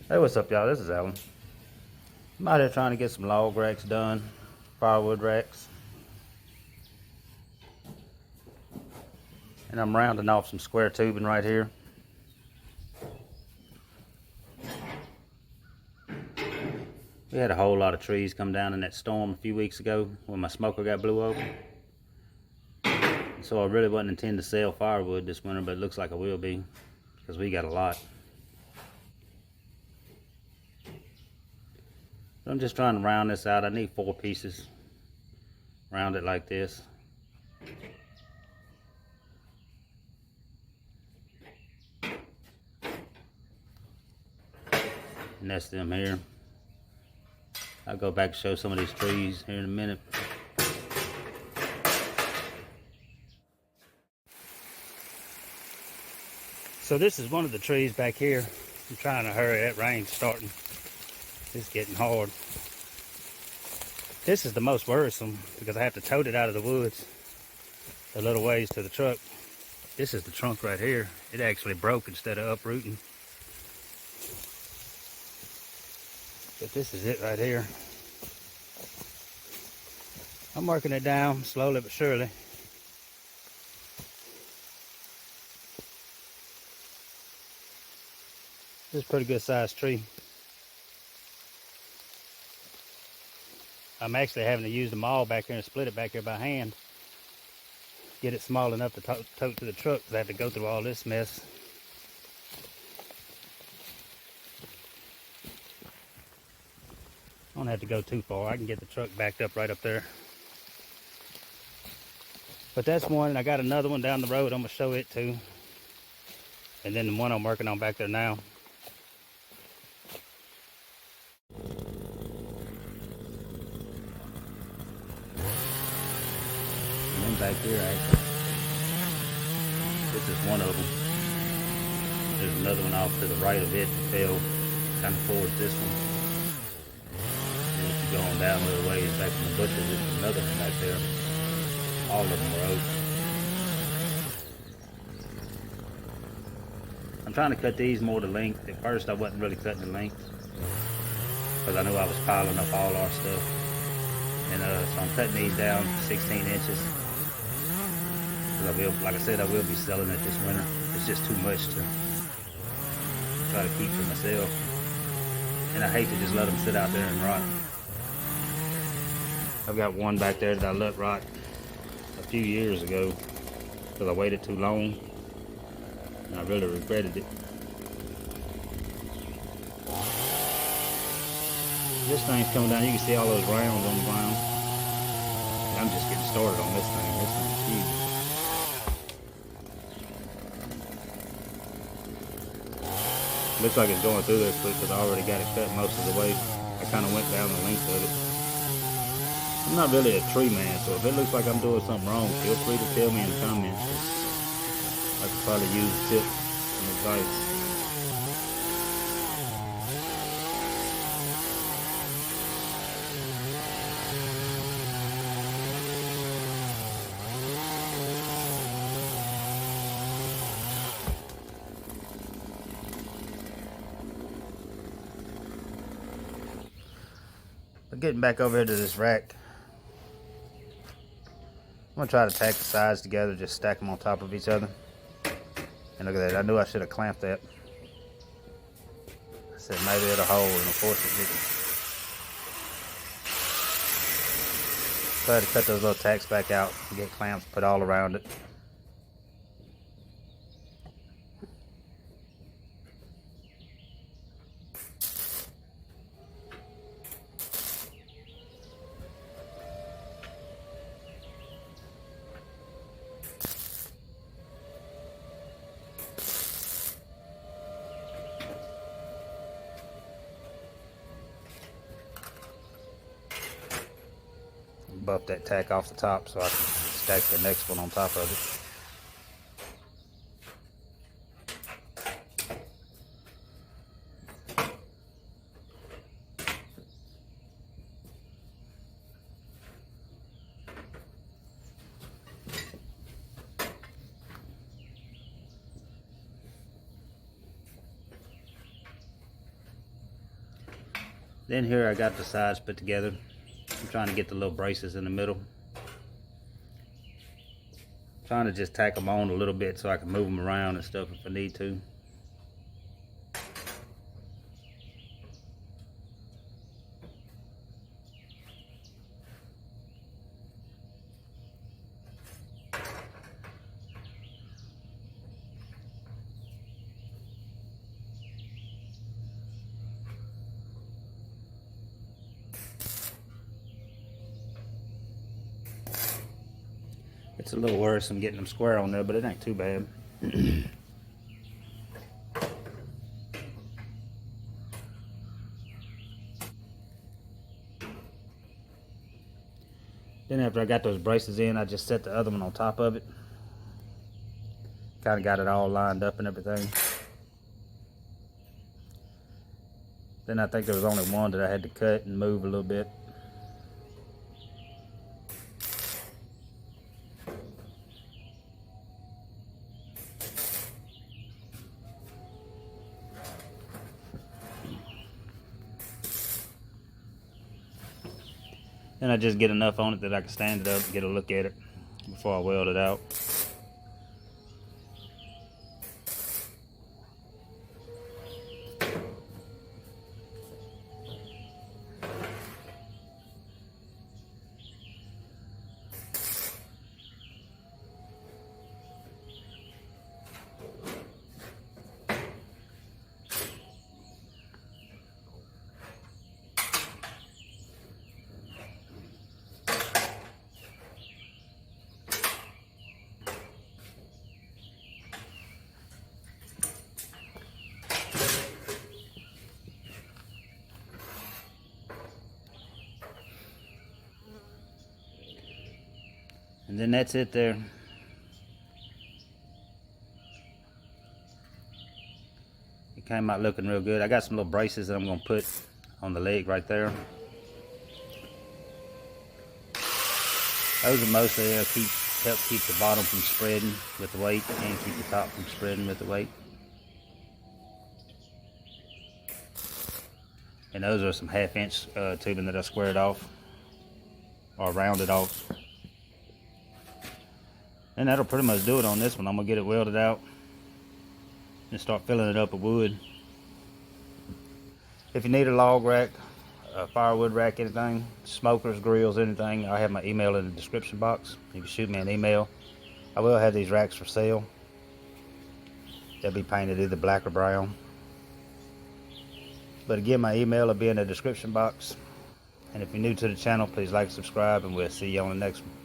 Hey, what's up, y'all? This is Alan. I'm out here trying to get some log racks done, firewood racks. And I'm rounding off some square tubing right here. We had a whole lot of trees come down in that storm a few weeks ago when my smoker got blew open. So I really wasn't intending to sell firewood this winter, but it looks like I will be because we got a lot. So I'm just trying to round this out. I need 4 pieces. Round it like this. And that's them here. I'll go back and show some of these trees here in a minute. So this is one of the trees back here. I'm trying to hurry, that rain's starting. It's getting hard. This is the most worrisome because I have to tote it out of the woods a little ways to the truck. This is the trunk right here. It actually broke instead of uprooting. But this is it right here. I'm working it down slowly but surely. This is a pretty good sized tree. I'm actually having to use the maul back here and split it back here by hand. Get it small enough to tote to the truck because I have to go through all this mess. I don't have to go too far. I can get the truck backed up right up there. But that's one, and I got another one down the road. I'm going to show it too. And then the one I'm working on back there now. Back here, actually. This is one of them. There's another one off to the right of it that fell kind of towards this one. And if you go on down a little ways back in the bushes, there's another one back there. All of them are oak. I'm trying to cut these more to length. At first I wasn't really cutting the length because I knew I was piling up all our stuff. And so I'm cutting these down 16 inches. I will, like I said, I will be selling it this winter. It's just too much to try to keep for myself. And I hate to just let them sit out there and rot. I've got one back there that I let rot a few years ago because I waited too long. And I really regretted it. This thing's coming down. You can see all those rounds on the ground. And I'm just getting started on this thing. This thing's huge. Looks like it's going through there quick because I already got it cut most of the way. I kind of went down the length of it. I'm not really a tree man, so if it looks like I'm doing something wrong, feel free to tell me in the comments. I could probably use tips and advice. But getting back over here to this rack, I'm going to try to tack the sides together, just stack them on top of each other. And look at that, I knew I should have clamped that. I said maybe it'll hold, and of course it didn't. So I had to cut those little tacks back out and get clamps put all around it. Buff that tack off the top so I can stack the next one on top of it. Then here I got the sides put together. I'm trying to get the little braces in the middle. Trying to just tack them on a little bit so I can move them around and stuff if I need to. It's a little worse than getting them square on there, but it ain't too bad. Then after I got those braces in, I just set the other one on top of it. Kind of got it all lined up and everything. Then I think there was only one that I had to cut and move a little bit. Then I just get enough on it that I can stand it up and get a look at it before I weld it out. And then that's it there. It came out looking real good. I got some little braces that I'm going to put on the leg right there. Those are mostly help keep the bottom from spreading with the weight and keep the top from spreading with the weight. And those are some 1/2 inch tubing that I squared off or rounded off. And that'll pretty much do it on this one. I'm gonna get it welded out and start filling it up with wood. If you need a log rack, a firewood rack, anything, smokers, grills, anything, I have my email in the description box. You can shoot me an email. I will have these racks for sale. They'll be painted either black or brown. But again, my email will be in the description box. And if you're new to the channel, please like and subscribe, and we'll see you on the next one.